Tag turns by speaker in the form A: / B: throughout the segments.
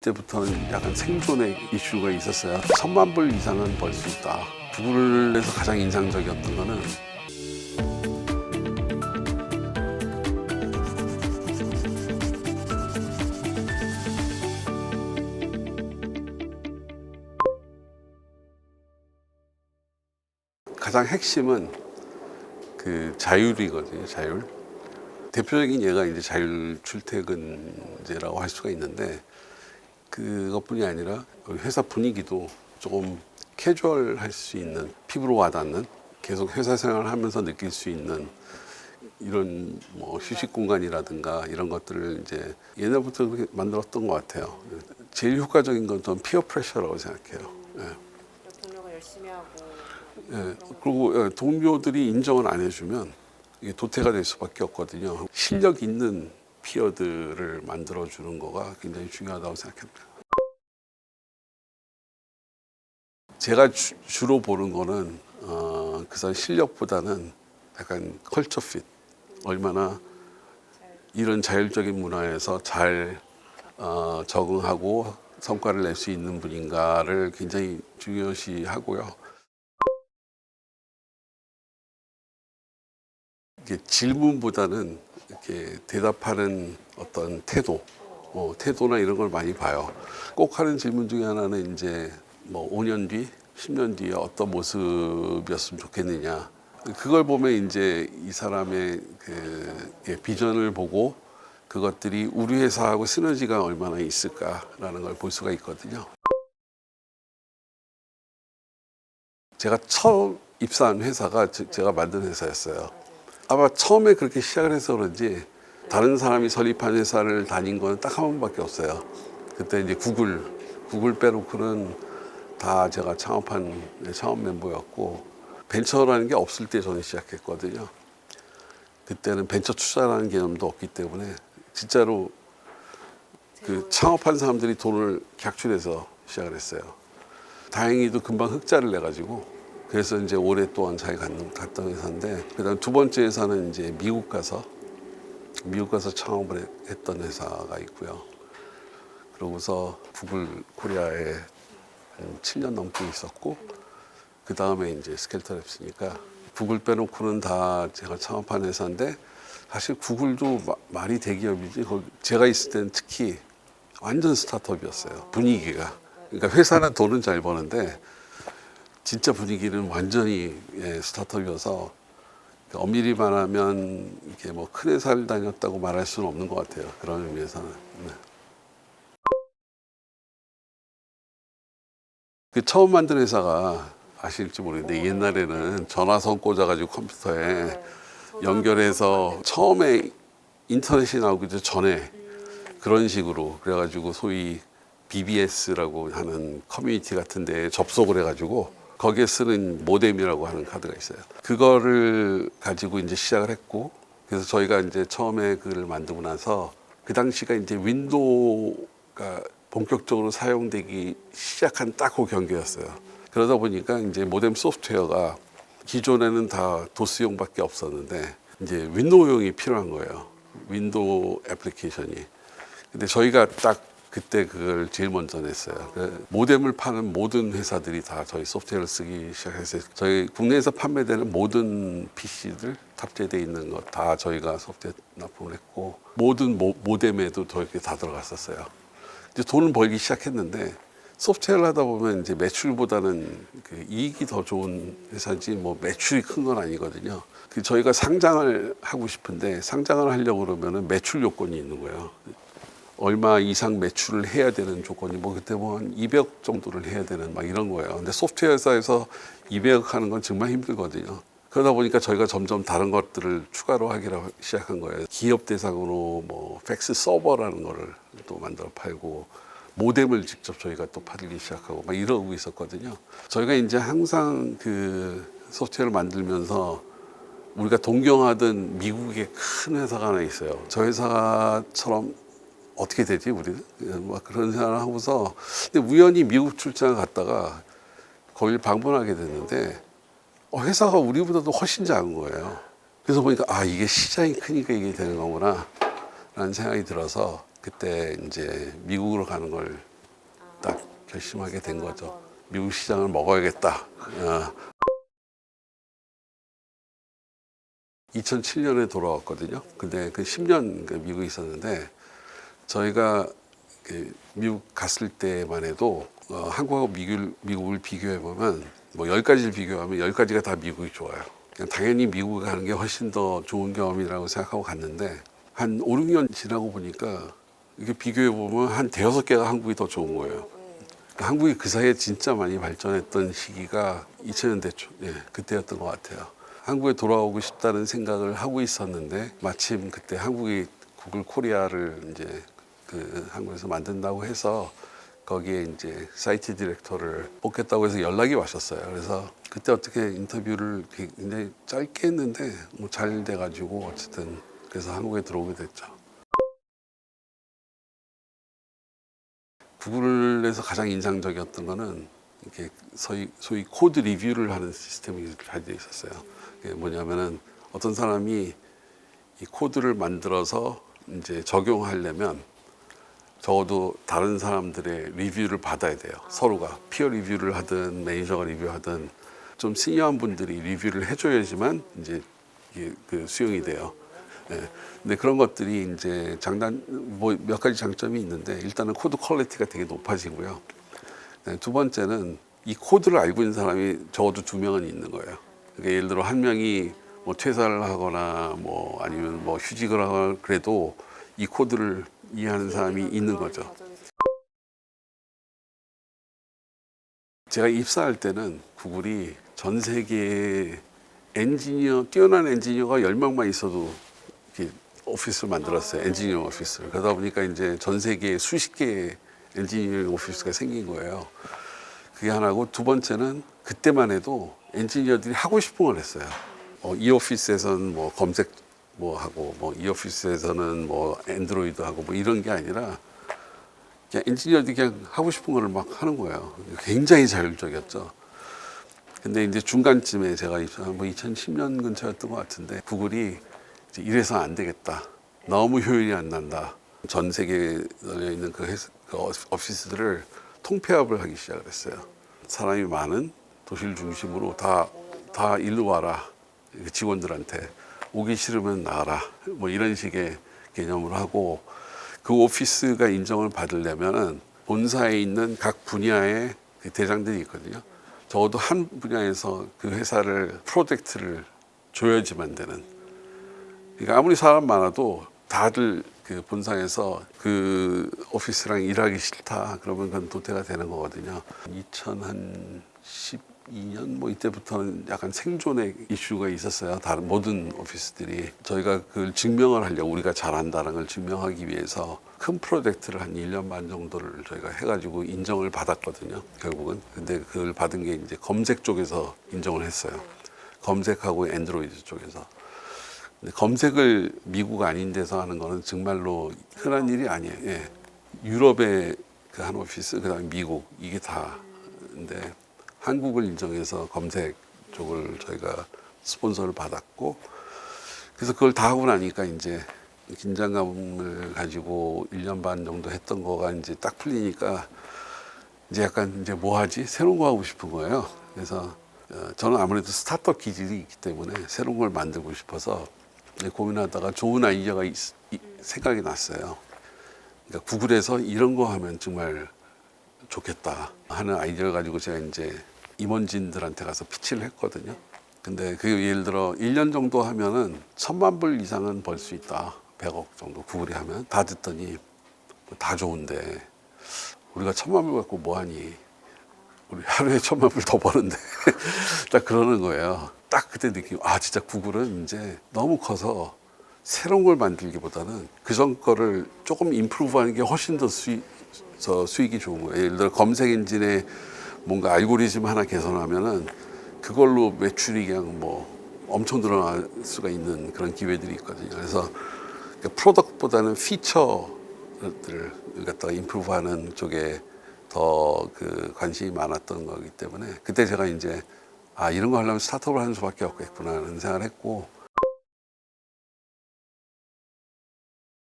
A: 때부터는 약간 생존의 이슈가 있었어요. 1,000만 불 이상은 벌 수 있다. 구글에서 가장 인상적이었던 거는 가장 핵심은 그 자율이거든요. 자율. 대표적인 예가 이제 자율 출퇴근제라고 할 수가 있는데 그것뿐이 아니라 회사 분위기도 조금 캐주얼할 수 있는, 피부로 와닿는, 계속 회사 생활을 하면서 느낄 수 있는 이런 뭐 휴식 공간이라든가 이런 것들을 이제 옛날부터 그렇게 만들었던 것 같아요. 제일 효과적인 건 전 피어 프레셔라고 생각해요.
B: 동료가 열심히 하고
A: 그리고 동료들이 인정을 안 해주면 이게 도태가 될 수밖에 없거든요. 실력 있는 피어들을 만들어주는 거가 굉장히 중요하다고 생각합니다. 제가 주로 보는 거는 그사 실력보다는 약간 컬처 핏, 얼마나 이런 자율적인 문화에서 잘 적응하고 성과를 낼 수 있는 분인가를 굉장히 중요시 하고요. 이게 질문보다는 이렇게 대답하는 어떤 태도나 이런 걸 많이 봐요. 꼭 하는 질문 중에 하나는 이제 뭐 5년 뒤, 10년 뒤에 어떤 모습이었으면 좋겠느냐. 그걸 보면 이제 이 사람의 그 비전을 보고 그것들이 우리 회사하고 시너지가 얼마나 있을까라는 걸 볼 수가 있거든요. 제가 처음 입사한 회사가 제가 만든 회사였어요. 아마 처음에 그렇게 시작을 해서 그런지 다른 사람이 설립한 회사를 다닌 건 딱 한 번밖에 없어요. 그때 이제 구글 빼놓고는 다 제가 창업한 창업 멤버였고, 벤처라는 게 없을 때 저는 시작했거든요. 그때는 벤처 투자라는 개념도 없기 때문에 진짜로 그 창업한 사람들이 돈을 객출해서 시작을 했어요. 다행히도 금방 흑자를 내가지고, 그래서 이제 오랫동안 잘 갔던 회사인데, 그다음 두 번째 회사는 이제 미국 가서 창업을 했던 회사가 있고요. 그러고서 구글 코리아에 한 7년 넘게 있었고, 그 다음에 이제 스켈터랩스니까 구글 빼놓고는 다 제가 창업한 회사인데, 사실 구글도 말이 대기업이지, 제가 있을 때는 특히 완전 스타트업이었어요. 분위기가. 그러니까 회사는 돈은 잘 버는데 진짜 분위기는 완전히 스타트업이어서 엄밀히 말하면 이렇게 뭐 큰 회사를 다녔다고 말할 수는 없는 것 같아요. 그런 의미에서는. 네. 그 처음 만든 회사가 아실지 모르겠는데 옛날에는 전화선 꽂아가지고 컴퓨터에 연결해서 처음에 인터넷이 나오기 전에 그런 식으로 그래가지고 소위 BBS라고 하는 커뮤니티 같은 데에 접속을 해가지고 거기에 쓰는 모뎀이라고 하는 카드가 있어요. 그거를 가지고 이제 시작을 했고, 그래서 저희가 이제 처음에 그걸 만들고 나서 그 당시가 이제 윈도우가 본격적으로 사용되기 시작한 딱 그 경계였어요. 그러다 보니까 이제 모뎀 소프트웨어가 기존에는 다 도스용밖에 없었는데 이제 윈도우용이 필요한 거예요. 윈도우 애플리케이션이. 근데 저희가 딱 그때 그걸 제일 먼저 냈어요. 모뎀을 파는 모든 회사들이 다 저희 소프트웨어를 쓰기 시작했어요. 저희 국내에서 판매되는 모든 PC들 탑재되어 있는 것 다 저희가 소프트웨어 납품을 했고, 모든 모뎀에도 저렇게 다 들어갔었어요. 이제 돈을 벌기 시작했는데, 소프트웨어를 하다 보면 이제 매출보다는 그 이익이 더 좋은 회사지 뭐 매출이 큰 건 아니거든요. 저희가 상장을 하고 싶은데 상장을 하려고 그러면은 매출 요건이 있는 거예요. 얼마 이상 매출을 해야 되는 조건이 뭐 그때 뭐 한 200억 정도를 해야 되는 막 이런 거예요. 근데 소프트웨어 회사에서 200억 하는 건 정말 힘들거든요. 그러다 보니까 저희가 점점 다른 것들을 추가로 하기 시작한 거예요. 기업 대상으로 뭐 팩스 서버라는 거를 또 만들어 팔고, 모뎀을 직접 저희가 또 팔기 시작하고 막 이러고 있었거든요. 저희가 이제 항상 그 소프트웨어를 만들면서 우리가 동경하던 미국의 큰 회사가 하나 있어요. 저 회사처럼 어떻게 되지 우리는? 막 그런 생각을 하고서, 근데 우연히 미국 출장을 갔다가 거기를 방문하게 됐는데 회사가 우리보다도 훨씬 작은 거예요. 그래서 보니까 이게 시장이 크니까 이게 되는 거구나 라는 생각이 들어서 그때 이제 미국으로 가는 걸 딱 결심하게 된 거죠. 미국 시장을 먹어야겠다. 2007년에 돌아왔거든요. 근데 그 10년 미국에 있었는데 저희가 미국 갔을 때만 해도 한국하고 미국을 비교해 보면 뭐 10가지를 비교하면 10가지가 다 미국이 좋아요. 그냥 당연히 미국에 가는 게 훨씬 더 좋은 경험이라고 생각하고 갔는데 한 5, 6년 지나고 보니까 이게 비교해 보면 한 대여섯 개가 한국이 더 좋은 거예요. 한국이 그 사이에 진짜 많이 발전했던 시기가 2000년대 초, 그때였던 것 같아요. 한국에 돌아오고 싶다는 생각을 하고 있었는데 마침 그때 한국이 구글 코리아를 이제 한국에서 만든다고 해서 거기에 이제 사이트 디렉터를 뽑겠다고 해서 연락이 왔었어요. 그래서 그때 어떻게 인터뷰를 굉장히 짧게 했는데 뭐 잘 돼가지고 어쨌든 그래서 한국에 들어오게 됐죠. 구글에서 가장 인상적이었던 거는 이렇게 소위 코드 리뷰를 하는 시스템이 잘 돼 있었어요. 그게 뭐냐면은 어떤 사람이 이 코드를 만들어서 이제 적용하려면 적어도 다른 사람들의 리뷰를 받아야 돼요. 서로가 피어 리뷰를 하든 매니저가 리뷰하든 좀 시니어한 분들이 리뷰를 해줘야지만 이제 이게 수용이 돼요. 예. 근데 그런 것들이 이제 뭐 몇 가지 장점이 있는데 일단은 코드 퀄리티가 되게 높아지고요. 네, 두 번째는 이 코드를 알고 있는 사람이 적어도 2명은 있는 거예요. 그러니까 예를 들어 한 명이 뭐 퇴사를 하거나 뭐 아니면 뭐 휴직을 하거나 그래도 이 코드를 이해하는 사람이 있는 거죠. 제가 입사할 때는 구글이 전 세계에 뛰어난 엔지니어가 10명만 있어도 이렇게 오피스를 만들었어요. 엔지니어 오피스를. 그러다 보니까 이제 전 세계에 수십 개의 엔지니어링 오피스가 생긴 거예요. 그게 하나고 두 번째는 그때만 해도 엔지니어들이 하고 싶은 걸 했어요. 이 오피스에서는 뭐 검색 뭐 하고 뭐 이 오피스에서는 뭐 안드로이드 하고 뭐 이런 게 아니라 그냥 엔지니어들이 그냥 하고 싶은 거를 막 하는 거예요. 굉장히 자율적이었죠. 근데 이제 중간쯤에 제가 뭐 2010년 근처였던 것 같은데 구글이 이제 이래서 안 되겠다. 너무 효율이 안 난다. 전 세계에 널려 있는 그 오피스들을 통폐합을 하기 시작을 했어요. 사람이 많은 도시를 중심으로 다 일로 와라. 직원들한테 오기 싫으면 나가라. 뭐 이런 식의 개념을 하고 그 오피스가 인정을 받으려면은 본사에 있는 각 분야의 그 대장들이 있거든요. 적어도 한 분야에서 그 회사를 프로젝트를 줘야지만 되는. 그러니까 아무리 사람 많아도 다들 그 본사에서 그 오피스랑 일하기 싫다 그러면 그건 도태가 되는 거거든요. 2012년 뭐 이때부터는 약간 생존의 이슈가 있었어요. 다른 모든 오피스들이 저희가 그걸 증명을 하려고 우리가 잘한다는 걸 증명하기 위해서 큰 프로젝트를 한 1년 반 정도를 저희가 해가지고 인정을 받았거든요. 결국은. 근데 그걸 받은 게 이제 검색 쪽에서 인정을 했어요. 검색하고 안드로이드 쪽에서. 근데 검색을 미국 아닌 데서 하는 거는 정말로 흔한 일이 아니에요. 예. 유럽의 그 한 오피스, 그다음에 미국 이게 다. 근데 한국을 인정해서 검색 쪽을 저희가 스폰서를 받았고 그래서 그걸 다 하고 나니까 이제 긴장감을 가지고 1년 반 정도 했던 거가 이제 딱 풀리니까 이제 약간 이제 뭐 하지? 새로운 거 하고 싶은 거예요. 그래서 저는 아무래도 스타트업 기질이 있기 때문에 새로운 걸 만들고 싶어서 고민하다가 좋은 아이디어가 생각이 났어요. 그러니까 구글에서 이런 거 하면 정말 좋겠다 하는 아이디어를 가지고 제가 이제 임원진들한테 가서 피치를 했거든요. 근데 그 예를 들어 1년 정도 하면은 1,000만 불 이상은 벌 수 있다. 100억 정도 구글이 하면 다 듣더니 다 좋은데 우리가 1,000만 불 갖고 뭐 하니? 우리 하루에 1,000만 불 더 버는데 딱 그러는 거예요. 딱 그때 느낌 진짜 구글은 이제 너무 커서 새로운 걸 만들기보다는 그전 거를 조금 임프루브하는 게 훨씬 더 수익이 좋은 거예요. 예를 들어 검색 엔진에 뭔가 알고리즘 하나 개선하면은 그걸로 매출이 그냥 뭐 엄청 늘어날 수가 있는 그런 기회들이 있거든요. 그래서 프로덕트보다는 피처들을 갖다가 임프루브하는 쪽에 더 그 관심이 많았던 거기 때문에 그때 제가 이제 이런 거 하려면 스타트업을 하는 수밖에 없겠구나라는 생각을 했고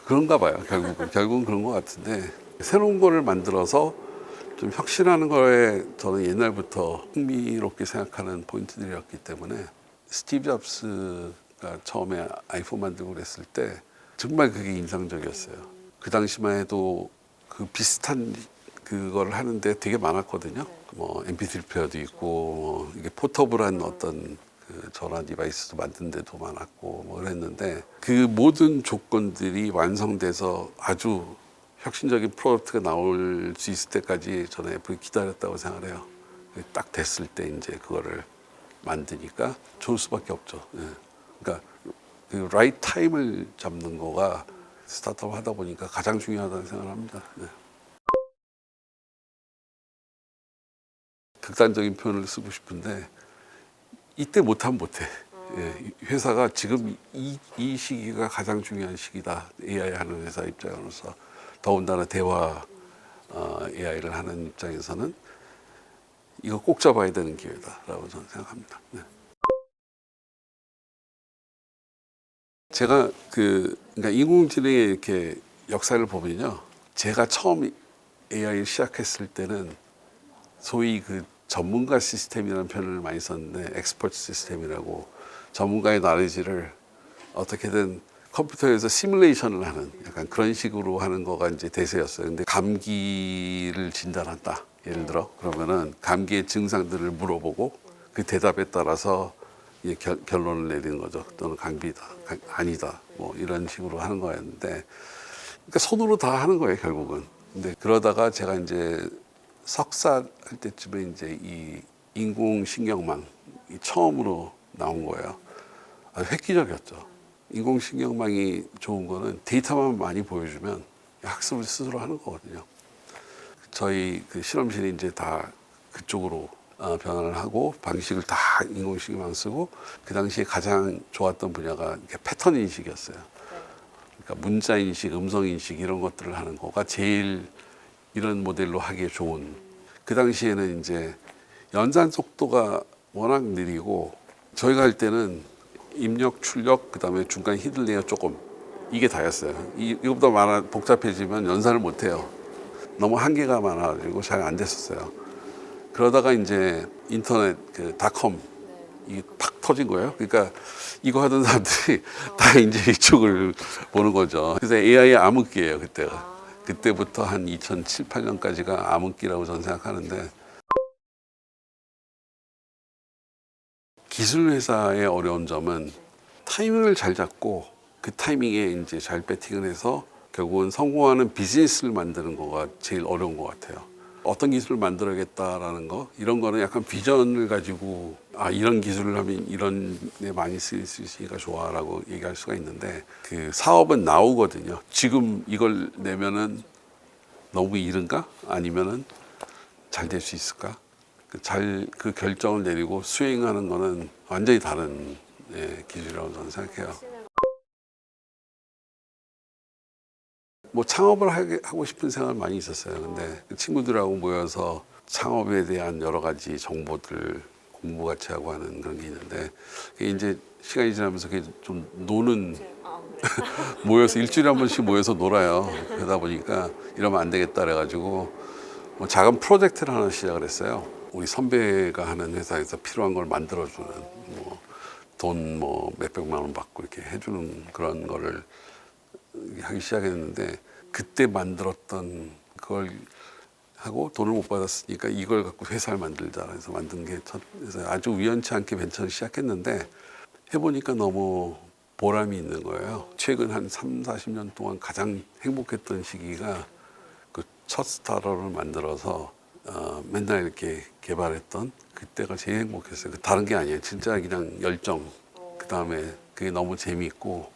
A: 그런가 봐요. 결국은 그런 것 같은데 새로운 거를 만들어서 좀 혁신하는 거에 저는 옛날부터 흥미롭게 생각하는 포인트들이었기 때문에 스티브 잡스가 처음에 아이폰 만들고 그랬을 때 정말 그게 인상적이었어요. 그 당시만 해도 그 비슷한 그걸 하는데 되게 많았거든요. 뭐 MP3 플레이어도 있고 뭐 이게 포터블한 어떤 그 전화 디바이스도 만든 데도 많았고 뭐 그랬는데 그 모든 조건들이 완성돼서 아주 혁신적인 프로덕트가 나올 수 있을 때까지 저는 애플이 기다렸다고 생각을 해요. 딱 됐을 때 이제 그거를 만드니까 좋을 수밖에 없죠. 예. 그러니까 그 라이트 타임을 잡는 거가 스타트업 하다 보니까 가장 중요하다는 생각을 합니다. 네. 극단적인 표현을 쓰고 싶은데 이때 못하면 못해. 예, 회사가 지금 이 시기가 가장 중요한 시기다. AI 하는 회사 입장으로서 더군다나 대화 AI를 하는 입장에서는 이거 꼭 잡아야 되는 기회다라고 저는 생각합니다. 네. 제가 그러니까 인공지능의 이렇게 역사를 보면요, 제가 처음 AI를 시작했을 때는 소위 그 전문가 시스템이라는 표현을 많이 썼는데 엑스퍼트 시스템이라고 전문가의 나레지를 어떻게든 컴퓨터에서 시뮬레이션을 하는 약간 그런 식으로 하는 거가 이제 대세였어요. 근데 감기를 진단한다. 예를 들어 그러면은 감기의 증상들을 물어보고 그 대답에 따라서 이제 결론을 내리는 거죠. 또는 감기다, 아니다, 뭐 이런 식으로 하는 거였는데, 그러니까 손으로 다 하는 거예요 결국은. 근데 그러다가 제가 이제 석사 할 때쯤에 이제 이 인공신경망이 처음으로 나온 거예요. 아주 획기적이었죠. 인공신경망이 좋은 거는 데이터만 많이 보여주면 학습을 스스로 하는 거거든요. 저희 그 실험실이 이제 다 그쪽으로 변화를 하고 방식을 다 인공신경망 쓰고 그 당시에 가장 좋았던 분야가 패턴 인식이었어요. 그러니까 문자 인식, 음성 인식 이런 것들을 하는 거가 제일 이런 모델로 하기에 좋은. 그 당시에는 이제 연산 속도가 워낙 느리고 저희가 할 때는 입력, 출력, 그다음에 중간 히든 레이어 조금 이게 다였어요. 이거보다 복잡해지면 연산을 못 해요. 너무 한계가 많아가지고 잘 안 됐었어요. 그러다가 이제 인터넷 그 닷컴 이게 팍 터진 거예요. 그러니까 이거 하던 사람들이 다 이제 이쪽을 보는 거죠. 그래서 AI의 암흑기예요 그때가. 그때부터 한 2007, 8년까지가 암흑기라고 저는 생각하는데, 기술 회사의 어려운 점은 타이밍을 잘 잡고 그 타이밍에 이제 잘 배팅을 해서 결국은 성공하는 비즈니스를 만드는 거가 제일 어려운 것 같아요. 어떤 기술을 만들어야겠다라는 거, 이런 거는 약간 비전을 가지고 이런 기술을 하면 이런 데 많이 쓸 수 있으니까 좋아라고 얘기할 수가 있는데, 그 사업은 나오거든요. 지금 이걸 내면은 너무 이른가? 아니면은 잘 될 수 있을까? 그 결정을 내리고 수행하는 거는 완전히 다른 기술이라고 저는 생각해요. 뭐 창업을 하고 싶은 생각은 많이 있었어요. 근데 그 친구들하고 모여서 창업에 대한 여러 가지 정보들 공부 같이 하고 하는 그런 게 있는데, 그게 이제 시간이 지나면서 그게 좀 노는 모여서 일주일에 한 번씩 모여서 놀아요. 그러다 보니까 이러면 안 되겠다 그래가지고 뭐 작은 프로젝트를 하나 시작을 했어요. 우리 선배가 하는 회사에서 필요한 걸 만들어주는, 뭐 돈 뭐 몇백만 원 받고 이렇게 해주는 그런 거를 하기 시작했는데, 그때 만들었던 그걸 하고 돈을 못 받았으니까 이걸 갖고 회사를 만들자 해서 만든 게 그래서 아주 우연치 않게 벤처를 시작했는데 해보니까 너무 보람이 있는 거예요. 최근 한 3, 40년 동안 가장 행복했던 시기가 그 첫 스타트업을 만들어서 맨날 이렇게 개발했던 그때가 제일 행복했어요. 다른 게 아니에요. 진짜 그냥 열정. 그 다음에 그게 너무 재미있고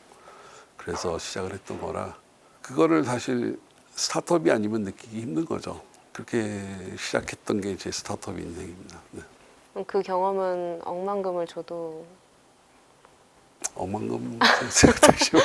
A: 그래서 시작을 했던 거라, 그거를 사실 스타트업이 아니면 느끼기 힘든 거죠. 그렇게 시작했던 게 제 스타트업 인생입니다. 네.
B: 그 경험은 억만금을 줘도
A: 억만금 생각하시면